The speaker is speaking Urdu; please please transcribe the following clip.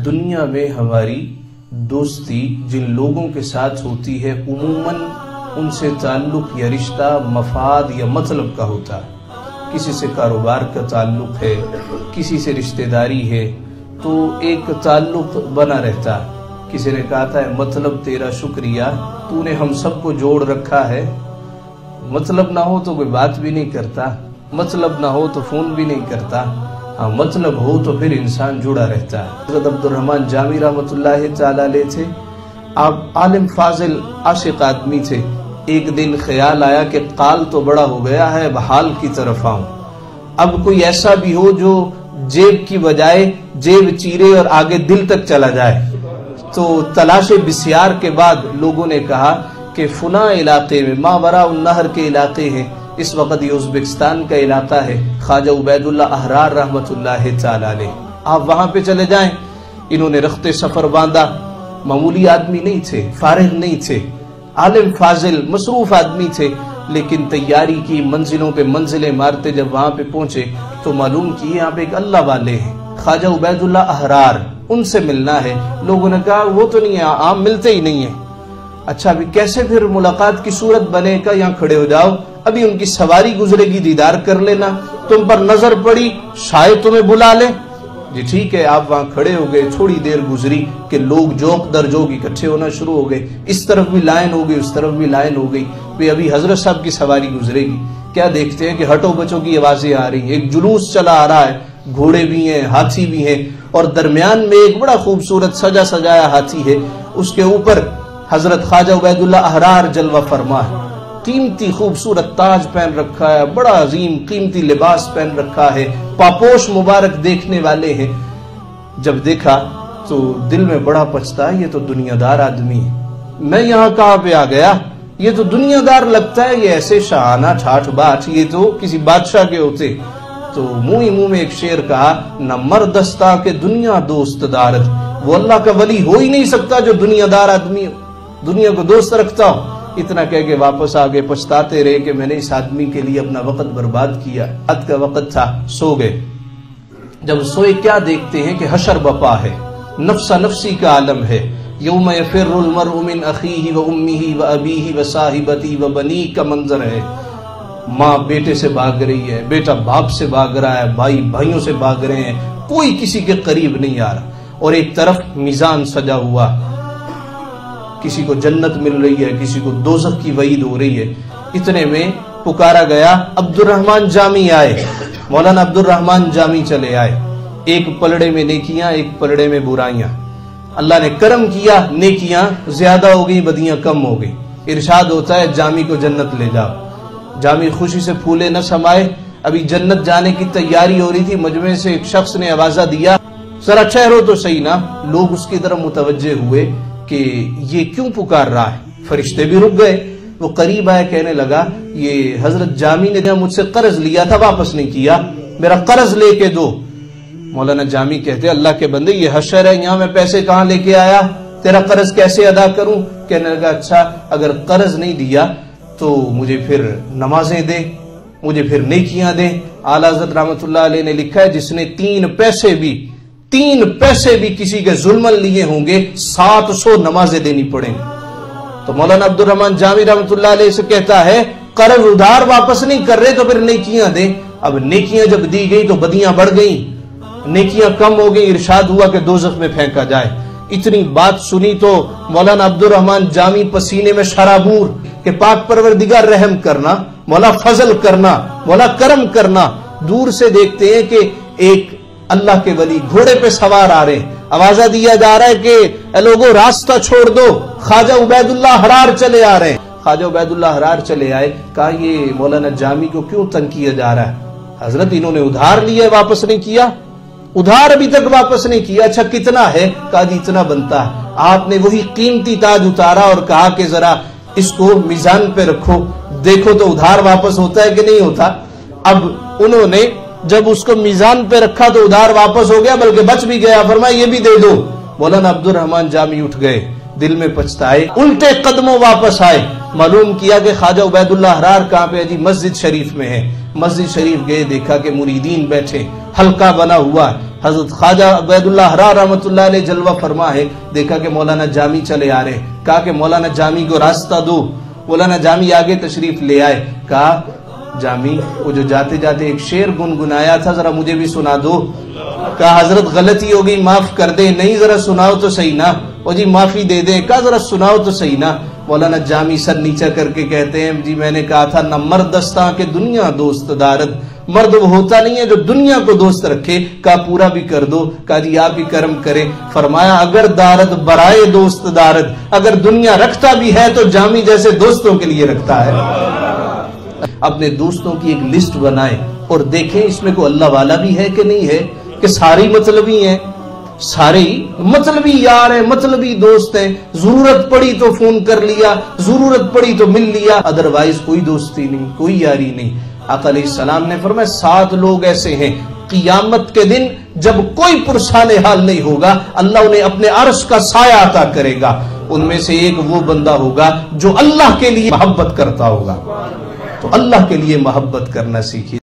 دنیا میں ہماری دوستی جن لوگوں کے ساتھ ہوتی ہے عموماً ان سے تعلق یا رشتہ مفاد یا مطلب کا ہوتا ہے۔ کسی سے کاروبار کا تعلق ہے، کسی سے رشتہ داری ہے تو ایک تعلق بنا رہتا ہے۔ کسی نے کہا تھا مطلب تیرا شکریہ، تو نے ہم سب کو جوڑ رکھا ہے۔ مطلب نہ ہو تو کوئی بات بھی نہیں کرتا، مطلب نہ ہو تو فون بھی نہیں کرتا، ہاں مطلب ہو تو پھر انسان جڑا رہتا ہے۔ حضرت عبدالرحمن جامی رحمۃ اللہ تعالی علیہ تھے، آپ عالم فاضل عاشق آدمی تھے۔ ایک دن خیال آیا کہ قال تو بڑا ہو گیا ہے، اب حال کی طرف آؤں۔ اب کوئی ایسا بھی ہو جو جیب کی بجائے جیب چیرے اور آگے دل تک چلا جائے۔ تو تلاش بسیار کے بعد لوگوں نے کہا کہ فلاں علاقے میں ماوراء النہر کے علاقے ہیں، اس وقت یہ ازبکستان کا علاقہ ہے، خواجہ عبید اللہ احرار رحمۃ اللہ تعالی علیہ، آپ وہاں پہ چلے جائیں۔ انہوں نے رخت سفر باندھا، معمولی آدمی نہیں تھے، فارغ نہیں تھے، عالم فاضل مصروف آدمی تھے، لیکن تیاری کی، منزلوں پہ منزلیں مارتے جب وہاں پہ پہنچے تو معلوم کی یہاں پہ ایک اللہ والے ہیں، خواجہ عبید اللہ احرار، ان سے ملنا ہے۔ لوگوں نے کہا وہ تو نہیں ہے، عام ملتے ہی نہیں ہیں۔ اچھا ابھی کیسے پھر ملاقات کی صورت بنے گا؟ یہاں کھڑے ہو جاؤ، ابھی ان کی سواری گزرے گی، دیدار کر لینا، تم پر نظر پڑی شاید تمہیں بلا لے۔ جی ٹھیک ہے، آپ وہاں کھڑے ہو گئے، تھوڑی دیر گزری کہ لوگ جوق در جوق اکٹھے ہونا شروع ہو گئے، اس طرف بھی لائن ہو گئی، اس طرف بھی لائن ہو گئی، ابھی حضرت صاحب کی سواری گزرے گی، کیا دیکھتے ہیں کہ ہٹو بچوں کی آوازیں آ رہی ہیں، ایک جلوس چلا آ رہا ہے، گھوڑے بھی ہیں، ہاتھی بھی ہیں، اور درمیان میں ایک بڑا خوبصورت سجا سجایا ہاتھی ہے، اس کے اوپر حضرت خواجہ عبید اللہ احرار جلوہ فرما ہے، قیمتی خوبصورت تاج پہن رکھا ہے، بڑا عظیم قیمتی لباس پہن رکھا ہے، پاپوش مبارک دیکھنے والے ہیں۔ جب دیکھا تو دل میں بڑا پچھتا ہے، یہ تو دنیا دار آدمی ہے، میں یہاں کہاں پہ آ گیا، یہ تو دنیا دار لگتا ہے، یہ ایسے شاہانہ ٹھاٹھ باٹ، یہ تو کسی بادشاہ کے ہوتے۔ تو منہ ہی منہ میں ایک شعر کہا، نہ مردستا کہ دنیا دوست دارت، وہ اللہ کا ولی ہو ہی نہیں سکتا جو دنیا دار آدمی دنیا کو دوست رکھتا ہو۔ اتنا کہہ کے واپس آگے پچھتاتے رہے کہ میں نے اس آدمی کے لیے اپنا وقت برباد کیا۔ رات کا وقت تھا، سو گئے۔ جب سوئے کیا دیکھتے ہیں کہ حشر بپا ہے، نفسا نفسی کا عالم ہے، یوم یفر المرء من اخیہ و امہ و ابیہ و صاحبتہ و بنیہ کا منظر ہے۔ ماں بیٹے سے بھاگ رہی ہے، بیٹا باپ سے بھاگ رہا ہے، بھائی بھائیوں سے بھاگ رہے ہیں، کوئی کسی کے قریب نہیں آ رہا، اور ایک طرف میزان سجا ہوا، کسی کو جنت مل رہی ہے، کسی کو دوزخ کی وعید ہو رہی ہے۔ اتنے میں پکارا گیا، عبدالرحمن جامی آئے، مولانا عبدالرحمن جامی چلے آئے، ایک پلڑے میں نیکیاں، ایک پلڑے میں برائیاں۔ اللہ نے کرم کیا، نیکیاں زیادہ ہو گئی، بدیاں کم ہو گئی، ارشاد ہوتا ہے جامی کو جنت لے جاؤ۔ جامی خوشی سے پھولے نہ سمائے، ابھی جنت جانے کی تیاری ہو رہی تھی، مجمع سے ایک شخص نے آوازہ دیا، ذرا ٹھہرو تو صحیح نا۔ لوگ اس کی طرف متوجہ ہوئے کہ یہ کیوں پکار رہا ہے، فرشتے بھی رک گئے۔ وہ قریب آئے، کہنے لگا یہ حضرت جامی نے مجھ سے قرض لیا تھا، واپس نہیں کیا، میرا قرض لے کے دو۔ مولانا جامی کہتے اللہ کے بندے یہ حشر ہے، یہاں میں پیسے کہاں لے کے آیا، تیرا قرض کیسے ادا کروں؟ کہنے لگا اچھا اگر قرض نہیں دیا تو مجھے پھر نمازیں دے، مجھے پھر نیکیاں دے۔ اعلیٰ حضرت رحمۃ اللہ علیہ نے لکھا ہے جس نے تین پیسے بھی کسی کے ظلم لیے ہوں گے 700 نمازیں دینی پڑیں گی۔ تو مولانا عبدالرحمن جامی رحمۃ اللہ علیہ سے کہتا ہے قرض ادھار واپس نہیں کر رہے تو پھر نیکیاں دیں۔ اب نیکیاں جب دی گئی تو بدیاں بڑھ گئیں، نیکیاں کم ہو گئی، ارشاد ہوا کہ دوزخ میں پھینکا جائے۔ اتنی بات سنی تو مولانا عبدالرحمن جامی پسینے میں شرابور کہ پاک پروردگار رحم کرنا، مولا فضل کرنا، مولا کرم کرنا۔ دور سے دیکھتے ہیں کہ ایک اللہ کے ولی گھوڑے پہ سوار آ رہے ہیں، آوازہ دیا جا رہا ہے کہ اے لوگوں راستہ چھوڑ دو، خواجہ عبید اللہ احرار چلے آ رہے ہیں۔ خواجہ عبید اللہ احرار چلے آئے، کہا یہ مولانا جامی کو کیوں تنگ کیا جا رہا ہے؟ حضرت انہوں نے ادھار لیا واپس نہیں کیا، ادھار ابھی تک واپس نہیں کیا۔ اچھا کتنا ہے؟ کہا جی اتنا بنتا ہے۔ آپ نے وہی قیمتی تاج اتارا اور کہا کہ ذرا اس کو میزان پہ رکھو، دیکھو تو ادھار واپس ہوتا ہے کہ نہیں ہوتا۔ اب انہوں نے جب اس کو میزان پہ رکھا تو ادھار واپس ہو گیا، بلکہ بچ بھی گیا، فرمایا یہ بھی دے دو۔ مولانا عبدالرحمن جامی اٹھ گئے، دل میں پچھتائے، الٹے قدموں واپس آئے، معلوم کیا کہ خواجہ عبید اللہ احرار کہاں پہ؟ جی مسجد شریف میں ہے۔ مسجد شریف گئے، دیکھا کہ مریدین بیٹھے، حلقہ بنا ہوا ہے، حضرت خواجہ عبید اللہ حرار رحمۃ اللہ علیہ جلوہ فرما ہے، دیکھا کہ مولانا جامی چلے آ رہے، کہا کہ مولانا جامی کو راستہ دو، مولانا جامی آگے تشریف لے آئے، کہا جامی وہ جو جاتے جاتے ایک شعر گنگنایا تھا ذرا مجھے بھی سنا دو، کہا حضرت غلطی ہو گئی معاف کر دے، نہیں ذرا سناؤ تو صحیح نا، وہ جی معافی دے دے، کہا ذرا سناؤ تو صحیح نا۔ مولانا جامی سر نیچا کر کے کہتے ہیں جی میں نے کہا تھا نہ مرد دستاں کے دنیا دوست دارد، مرد وہ ہوتا نہیں ہے جو دنیا کو دوست رکھے، کہا پورا بھی کر دو، کہا جی آپ ہی کرم کریں، فرمایا اگر دارد برائے دوست دارد، اگر دنیا رکھتا بھی ہے تو جامی جیسے دوستوں کے لیے رکھتا ہے۔ اپنے دوستوں کی ایک لسٹ بنائیں اور دیکھیں اس میں کوئی اللہ والا بھی ہے کہ نہیں ہے، کہ سارے مطلبی ہیں، سارے مطلبی یار ہیں، مطلبی دوست ہیں، ضرورت پڑی تو فون کر لیا، ضرورت پڑی تو مل لیا، ادروائز کوئی دوستی نہیں، کوئی یاری نہیں۔ آقا علیہ السلام نے فرمایا 7 لوگ ایسے ہیں قیامت کے دن جب کوئی پرسان حال نہیں ہوگا اللہ انہیں اپنے عرش کا سایہ عطا کرے گا، ان میں سے ایک وہ بندہ ہوگا جو اللہ کے لیے محبت کرتا ہوگا۔ تو اللہ کے لیے محبت کرنا سیکھیے۔